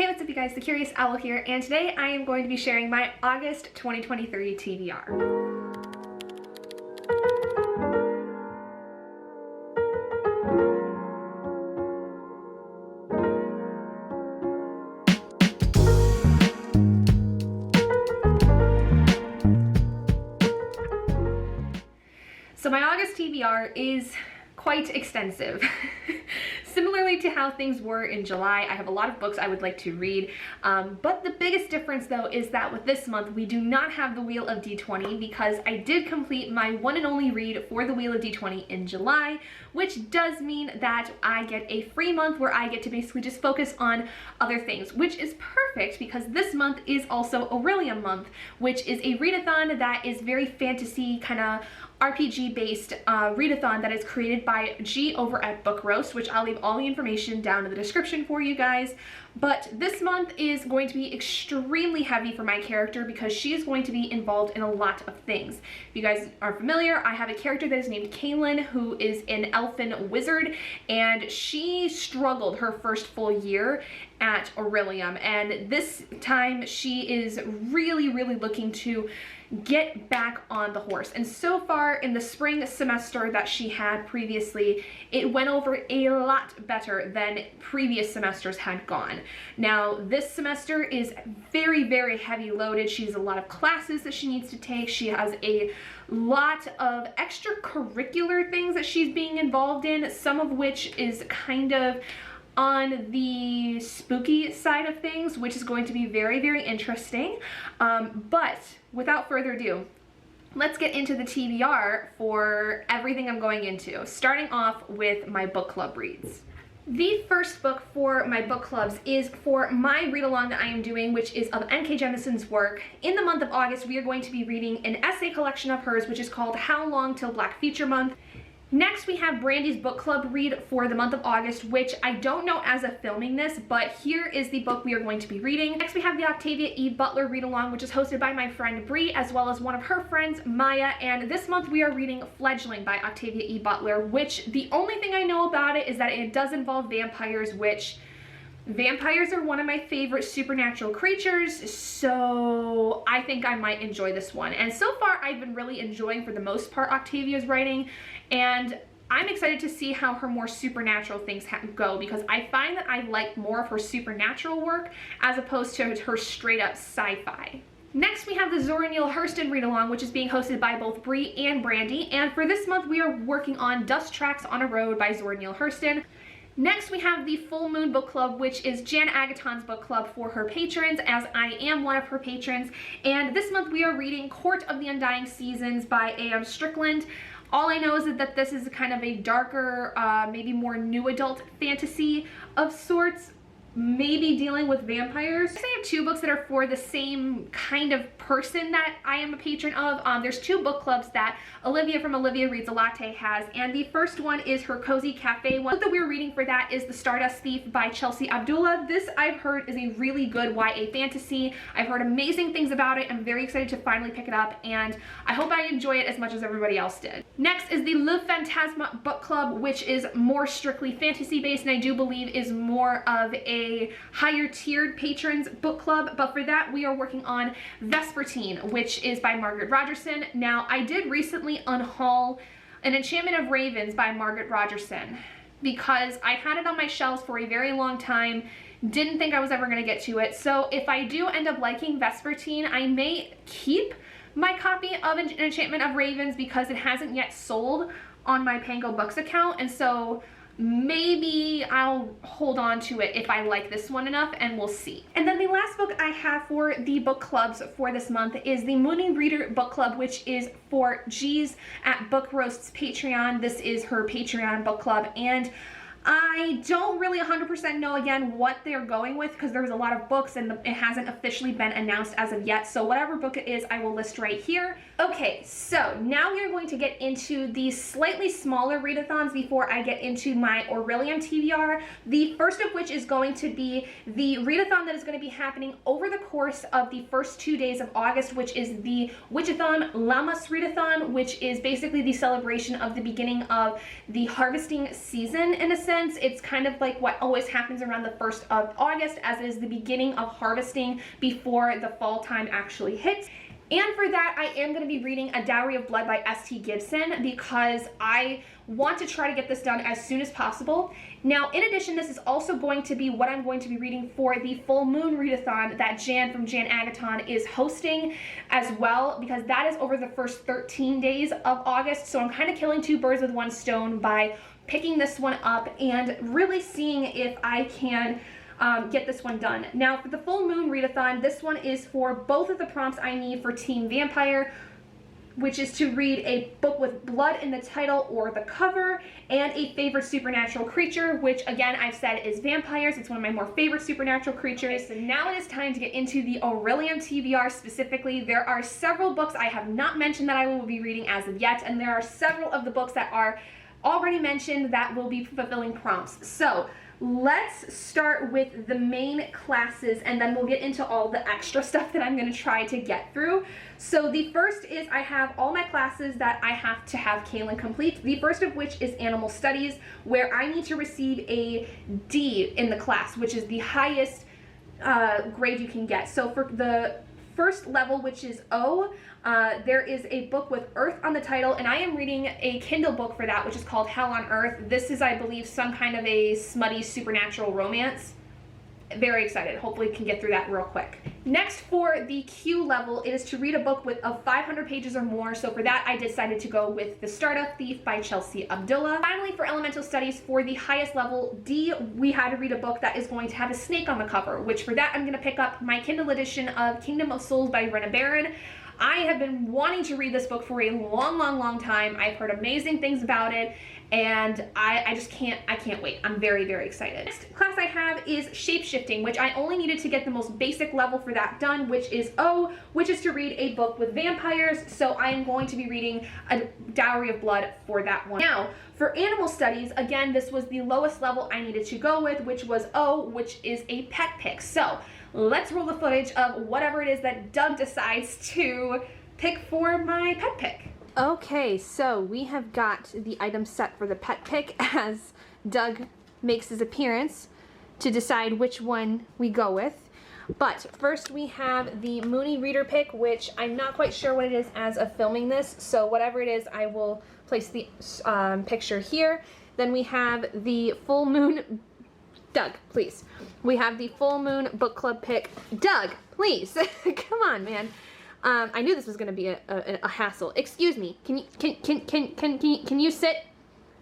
Hey, what's up you guys, the Curious Owl here, and today I am going to be sharing my August 2023 TBR. So my August TBR is quite extensive. Similarly to how things were in July, I have a lot of books I would like to read, but the biggest difference though is that with this month we do not have the Wheel of D20 because I did complete my one and only read for the Wheel of D20 in July, which does mean that I get a free month where I get to basically just focus on other things, which is perfect because this month is also Aurelium month, which is a readathon that is very fantasy kind of RPG based readathon that is created by G over at Book Roast, which I'll leave all the information down in the description for you guys. But this month is going to be extremely heavy for my character because she is going to be involved in a lot of things. If you guys are familiar, I have a character that is named Kaylin, who is an elfin wizard, and she struggled her first full year at Aurelium, and this time she is really looking to get back on the horse. And so far in the spring semester that she had previously, it went over a lot better than previous semesters had gone. Now this semester is very heavy loaded. She has a lot of classes that she needs to take. She has a lot of extracurricular things that she's being involved in, some of which is kind of on the spooky side of things, which is going to be very interesting. But without further ado, let's get into the TBR for everything I'm going into, starting off with my book club reads. The first book for my book clubs is for my read-along that I am doing, which is of N.K. Jemison's work. In the month of August, we are going to be reading an essay collection of hers, which is called How Long Till Black Feature Month. Next, we have Brandy's book club read for the month of August, which I don't know as of filming this, but here is the book we are going to be reading. Next, we have the Octavia E. Butler read-along, which is hosted by my friend Bree, as well as one of her friends, Maya, and this month we are reading Fledgling by Octavia E. Butler, which the only thing I know about it is that it does involve vampires, which vampires are one of my favorite supernatural creatures, so I think I might enjoy this one. And so far, I've been really enjoying, for the most part, Octavia's writing, and I'm excited to see how her more supernatural things go, because I find that I like more of her supernatural work as opposed to her straight-up sci-fi. Next, we have the Zora Neale Hurston read-along, which is being hosted by both Bree and Brandy, and for this month, we are working on Dust Tracks on a Road by Zora Neale Hurston. Next, we have the Full Moon Book Club, which is Jan Agaton's book club for her patrons, as I am one of her patrons. And this month we are reading Court of the Undying Seasons by A.M. Strickland. All I know is that this is kind of a darker, maybe more new adult fantasy of sorts, maybe dealing with vampires. I have two books that are for the same kind of person that I am a patron of. There's two book clubs that Olivia from Olivia Reads a Latte has, and the first one is her Cozy Cafe one. What that we're reading for that is The Stardust Thief by Chelsea Abdullah. This, I've heard, is a really good YA fantasy. I've heard amazing things about it. I'm very excited to finally pick it up, and I hope I enjoy it as much as everybody else did. Next is the Le Fantasma Book Club, which is more strictly fantasy based, and I do believe is more of a higher tiered patrons book club, but for that we are working on Vespertine, which is by Margaret Rogerson. Now, I did recently unhaul An Enchantment of Ravens by Margaret Rogerson because I had it on my shelves for a very long time, didn't think I was ever going to get to it. So if I do end up liking Vespertine, I may keep my copy of An Enchantment of Ravens because it hasn't yet sold on my Pango Books account, and so maybe I'll hold on to it if I like this one enough, and we'll see. And then the last book I have for the book clubs for this month is the Mooning Reader Book Club, which is for G's at Book Roast's Patreon. This is her Patreon book club, and I don't really 100% know again what they're going with because there's a lot of books and it hasn't officially been announced as of yet. So whatever book it is, I will list right here. Okay, so now we are going to get into the slightly smaller readathons before I get into my Aurelium TBR. The first of which is going to be the readathon that is going to be happening over the course of the first 2 days of August, which is the Witchathon Lammas readathon, which is basically the celebration of the beginning of the harvesting season in a sense. sense, it's kind of like what always happens around the 1st of August, as it is the beginning of harvesting before the fall time actually hits. And for that, I am going to be reading A Dowry of Blood by S.T. Gibson because I want to try to get this done as soon as possible. Now, in addition, this is also going to be what I'm going to be reading for the full moon readathon that Jan from Jan Agaton is hosting as well, because that is over the first 13 days of August. So I'm kind of killing two birds with one stone by picking this one up and really seeing if I can get this one done. Now, for the full moon readathon, this one is for both of the prompts I need for Team Vampire, which is to read a book with blood in the title or the cover, and a favorite supernatural creature, which again I've said is vampires. It's one of my more favorite supernatural creatures. So now it is time to get into the Aurelium TBR specifically. There are several books I have not mentioned that I will be reading as of yet, and there are several of the books that are already mentioned that will be fulfilling prompts. So let's start with the main classes, and then we'll get into all the extra stuff that I'm going to try to get through. So the first is I have all my classes that I have to have Kaylin complete. The first of which is Animal Studies, where I need to receive a D in the class, which is the highest grade you can get. So for the first level, which is O, there is a book with Earth on the title, and I am reading a Kindle book for that, which is called Hell on Earth. This is, I believe, some kind of a smutty supernatural romance. Very excited. Hopefully can get through that real quick. Next, for the Q level, it is to read a book of 500 pages or more. So for that, I decided to go with The Stardust Thief by Chelsea Abdullah. Finally, for Elemental Studies, for the highest level, D, we had to read a book that is going to have a snake on the cover, which for that, I'm going to pick up my Kindle edition of Kingdom of Souls by Rena Barron. I have been wanting to read this book for a long time. I've heard amazing things about it, and I can't wait. I'm very excited. Next class I have is Shapeshifting, which I only needed to get the most basic level for that done, which is O, which is to read a book with vampires. So I am going to be reading A Dowry of Blood for that one. Now, for Animal Studies, again, this was the lowest level I needed to go with, which was O, which is a pet pick. So let's roll the footage of whatever it is that Doug decides to pick for my pet pick. Okay, so we have got the item set for the pet pick as Doug makes his appearance to decide which one we go with. But first we have the Mooney Reader pick, which I'm not quite sure what it is as of filming this, so whatever it is, I will place the picture here. Then we have the Full Moon... Doug, please. We have the Full Moon Book Club pick. Doug, please. Come on, man. I knew this was going to be a hassle. Excuse me. Can you sit?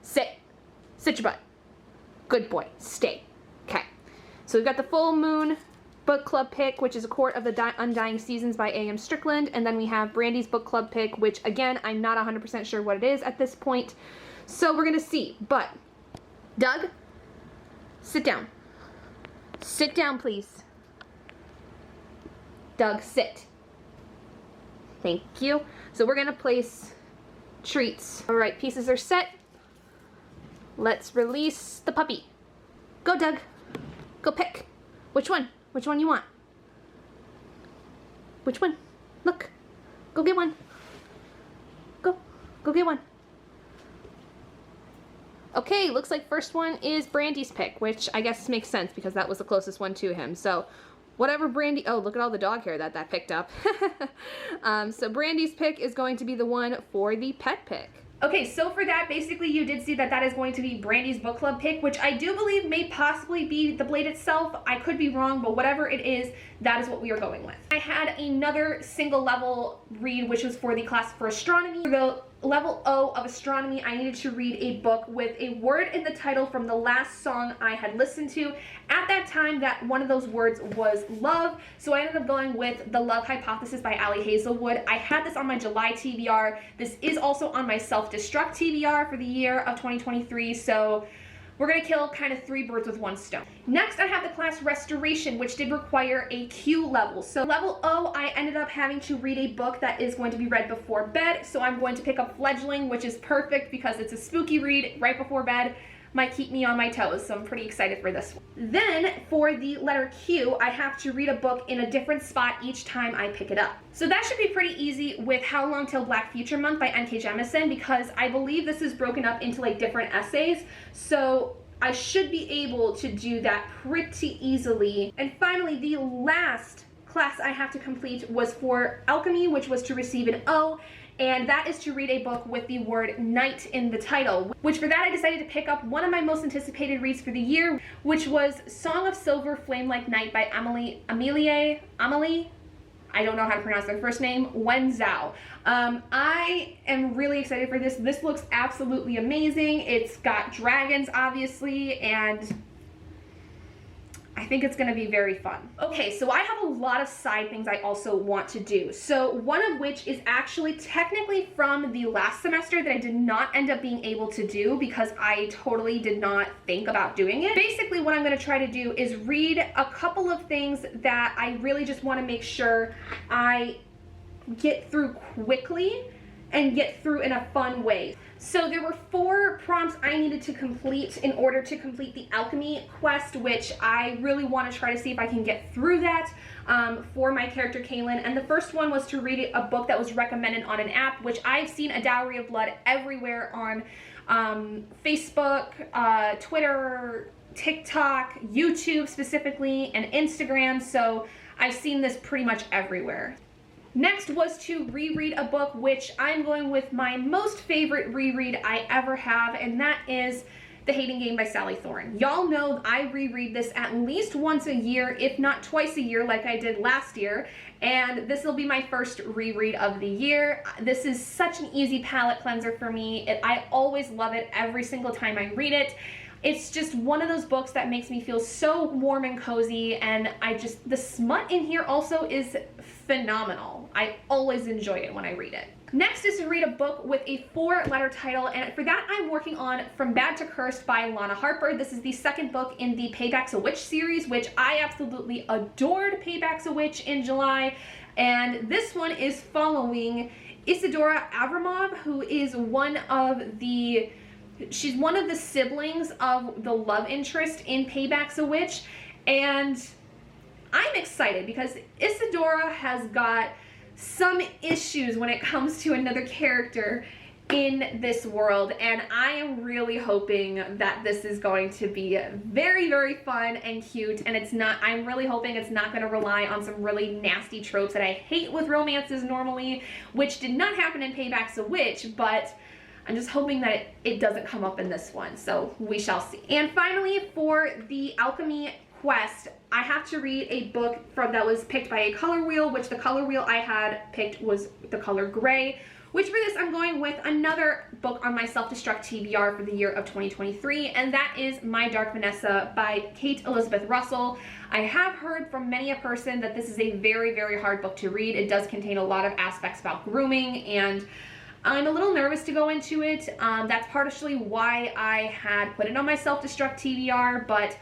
Sit. Sit your butt. Good boy. Stay. Okay. So we've got the Full Moon Book Club pick, which is A Court of the Undying Seasons by A.M. Strickland. And then we have Brandy's Book Club pick, which, again, I'm not 100% sure what it is at this point. So we're going to see. But, Doug, sit down. Sit down, please. Doug, sit. Thank you. So we're going to place treats. All right, pieces are set. Let's release the puppy. Go, Doug. Go pick. Which one? Which one you want? Which one? Look. Go get one. Go. Go get one. Okay, looks like first one is Brandy's pick, which I guess makes sense because that was the closest one to him. So whatever Brandy... Oh, look at all the dog hair that picked up. So Brandy's pick is going to be the one for the pet pick. Okay, so for that, basically you did see that is going to be Brandy's book club pick, which I do believe may possibly be the blade itself. I could be wrong, but whatever it is, that is what we are going with. I had another single level read, which was for the class for astronomy. For the level O of astronomy, I needed to read a book with a word in the title from the last song I had listened to. At that time, that one of those words was love, so I ended up going with The Love Hypothesis by Allie Hazelwood. I had this on my July TBR. This is also on my self-destruct TBR for the year of 2023, so we're going to kill kind of three birds with one stone. Next, I have the class Restoration, which did require a Q level. So level O, I ended up having to read a book that is going to be read before bed. So I'm going to pick up Fledgling, which is perfect because it's a spooky read right before bed. Might keep me on my toes, so I'm pretty excited for this one. Then, for the letter Q, I have to read a book in a different spot each time I pick it up. So that should be pretty easy with How Long Till Black Future Month by N.K. Jemisin, because I believe this is broken up into like different essays. So I should be able to do that pretty easily. And finally, the last class I have to complete was for alchemy, which was to receive an O, and that is to read a book with the word night in the title, which for that I decided to pick up one of my most anticipated reads for the year, which was Song of Silver, Flame Like Night by Amelie, I don't know how to pronounce their first name, Wen Zhao. I am really excited for this. This looks absolutely amazing. It's got dragons, obviously, and I think it's gonna be very fun. Okay, so I have a lot of side things I also want to do. So one of which is actually technically from the last semester that I did not end up being able to do because I totally did not think about doing it. Basically what I'm gonna try to do is read a couple of things that I really just wanna make sure I get through quickly and get through in a fun way. So there were 4 prompts I needed to complete in order to complete the alchemy quest, which I really want to try to see if I can get through that for my character Kaylin. And the first one was to read a book that was recommended on an app, which I've seen A Dowry of Blood everywhere on Facebook, Twitter, TikTok, YouTube specifically, and Instagram. So I've seen this pretty much everywhere. Next was to reread a book, which I'm going with my most favorite reread I ever have, and that is The Hating Game by Sally Thorne. Y'all know I reread this at least once a year, if not twice a year like I did last year, and this will be my first reread of the year. This is such an easy palate cleanser for me. I always love it every single time I read it. It's just one of those books that makes me feel so warm and cozy, and the smut in here also is phenomenal. I always enjoy it when I read it. Next is to read a book with a 4-letter title, and for that I'm working on From Bad to Cursed by Lana Harper. This is the second book in the Payback's a Witch series, which I absolutely adored Payback's a Witch in July, and this one is following Isadora Avramov, who is she's one of the siblings of the love interest in Payback's a Witch, and I'm excited because Isadora has got some issues when it comes to another character in this world, and I am really hoping that this is going to be very, very fun and cute, and I'm really hoping it's not going to rely on some really nasty tropes that I hate with romances normally, which did not happen in Payback's a Witch, but I'm just hoping that it doesn't come up in this one, so we shall see. And finally, for the alchemy quest, I have to read a book that was picked by a color wheel, which the color wheel I had picked was the color gray, which for this I'm going with another book on my self-destruct TBR for the year of 2023, and that is My Dark Vanessa by Kate Elizabeth Russell. I have heard from many a person that this is a very, very hard book to read. It does contain a lot of aspects about grooming, and I'm a little nervous to go into it. That's partially why I had put it on my self-destruct TBR, but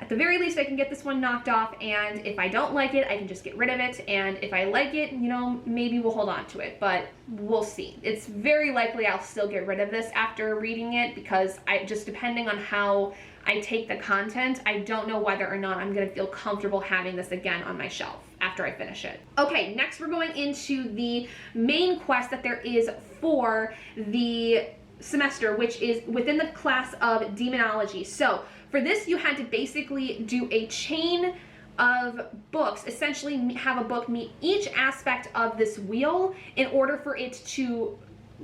at the very least I can get this one knocked off, and if I don't like it, I can just get rid of it, and if I like it, you know, maybe we'll hold on to it, but we'll see. It's very likely I'll still get rid of this after reading it, because just depending on how I take the content, I don't know whether or not I'm gonna feel comfortable having this again on my shelf after I finish it. Okay, next we're going into the main quest that there is for the semester, which is within the class of demonology. So for this, you had to basically do a chain of books, essentially have a book meet each aspect of this wheel in order for it to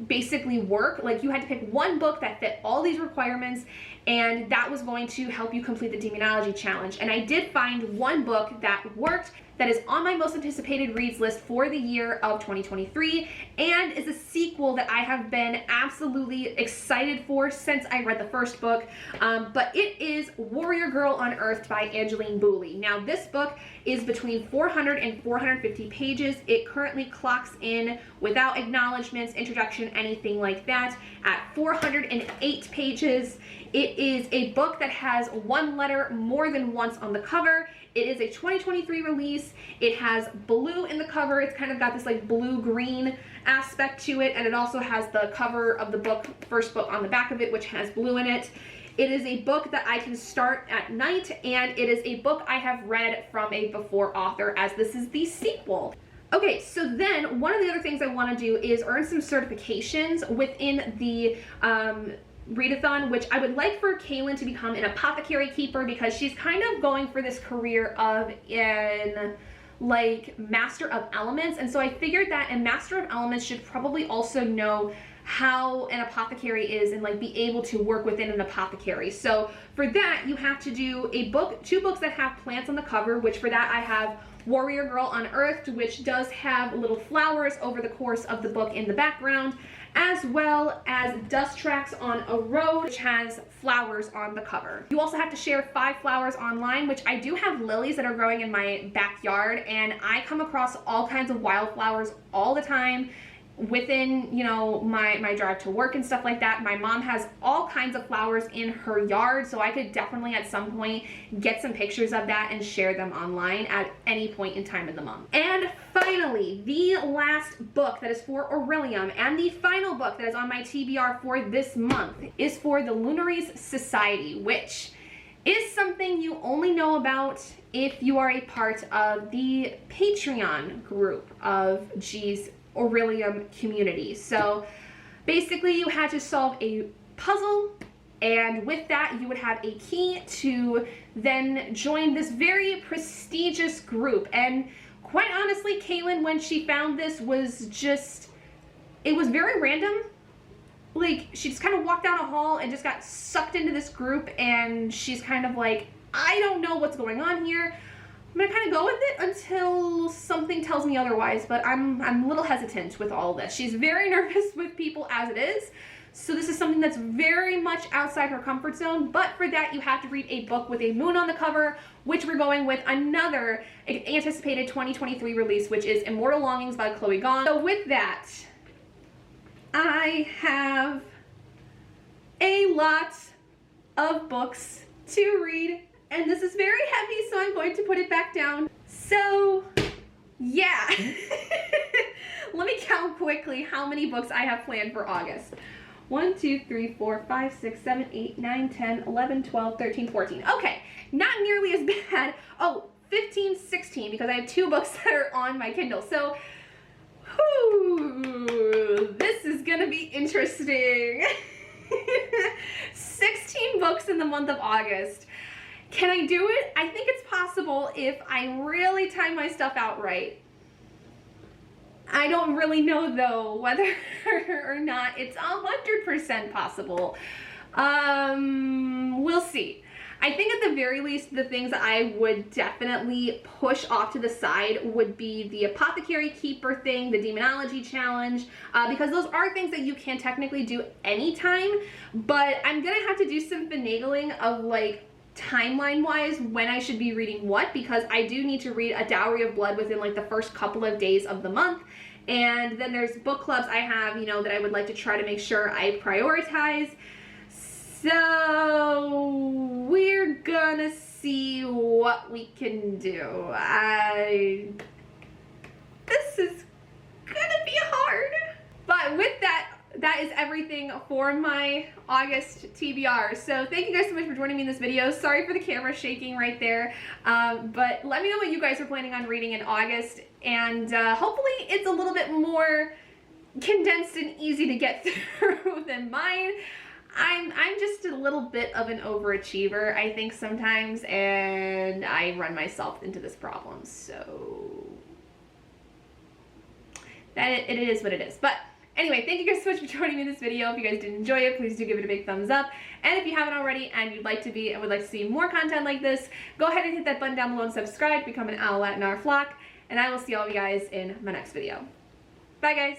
basically work. Like, you had to pick one book that fit all these requirements, and that was going to help you complete the demonology challenge. And I did find one book that worked, that is on my most anticipated reads list for the year of 2023, and is a sequel that I have been absolutely excited for since I read the first book, but it is Warrior Girl Unearthed by Angeline Booley. Now, this book is between 400 and 450 pages. It currently clocks in, without acknowledgments, introduction, anything like that, at 408 pages. It is a book that has one letter more than once on the cover. It is a 2023 release. It has blue in the cover. It's kind of got this like blue-green aspect to it, and it also has the cover of the book, first book on the back of it, which has blue in it. It is a book that I can start at night, and it is a book I have read from a before author, as this is the sequel. Okay, so then one of the other things I want to do is earn some certifications within the readathon, which I would like for Kaylin to become an apothecary keeper because she's kind of going for this career of an like Master of Elements, and so I figured that a Master of Elements should probably also know how an apothecary is and like be able to work within an apothecary. So for that you have to do a book, 2 books that have plants on the cover, which for that I have Warrior Girl Unearthed, which does have little flowers over the course of the book in the background, as well as Dust Tracks on a Road, which has flowers on the cover. You also have to share 5 flowers online, which I do have lilies that are growing in my backyard, and I come across all kinds of wildflowers all the time within, you know, my drive to work and stuff like that. My mom has all kinds of flowers in her yard, so I could definitely at some point get some pictures of that and share them online at any point in time in the month. And finally, the last book that is for Aurelium and the final book that is on my TBR for this month is for the Lunaries Society, which is something you only know about if you are a part of the Patreon group of G's Aurelium community. So basically you had to solve a puzzle, and with that you would have a key to then join this very prestigious group. And quite honestly, Kaylin, when she found this, was just, it was very random. Like, she just kind of walked down a hall and just got sucked into this group, and she's kind of like, I don't know what's going on here. I'm gonna kind of go with it until something tells me otherwise, but I'm a little hesitant with all this. She's very nervous with people as it is, so this is something that's very much outside her comfort zone. But for that you have to read a book with a moon on the cover, which we're going with another anticipated 2023 release, which is Immortal Longings by Chloe Gong. So with that, I have a lot of books to read, and this is very heavy, so I'm going to put it back down. So yeah, let me count quickly how many books I have planned for August. 1, 2, 3, 4, 5, 6, 7, 8, 9, 10, 11, 12, 13, 14. Okay, not nearly as bad. Oh, 15, 16, because I have 2 books that are on my Kindle. So, whew, this is gonna be interesting. 16 books in the month of August. Can I do it? I think it's possible if I really time my stuff out right. I don't really know though whether or not it's 100% possible. We'll see. I think at the very least the things I would definitely push off to the side would be the Apothecary Keeper thing, the Demonology Challenge, because those are things that you can technically do anytime, but I'm gonna have to do some finagling of like timeline wise when I should be reading what, because I do need to read A Dowry of Blood within like the first couple of days of the month, and then there's book clubs I have, you know, that I would like to try to make sure I prioritize. So we're gonna see what we can do. This is gonna be hard. But with that, that is everything for my August TBR. So thank you guys so much for joining me in this video. Sorry for the camera shaking right there. But let me know what you guys are planning on reading in August. And hopefully it's a little bit more condensed and easy to get through than mine. I'm just a little bit of an overachiever, I think, sometimes, and I run myself into this problem. So that it is what it is. But anyway, thank you guys so much for joining me in this video. If you guys did enjoy it, please do give it a big thumbs up. And if you haven't already and you'd like to be and would like to see more content like this, go ahead and hit that button down below and subscribe, become an owlet in our flock, and I will see all of you guys in my next video. Bye guys!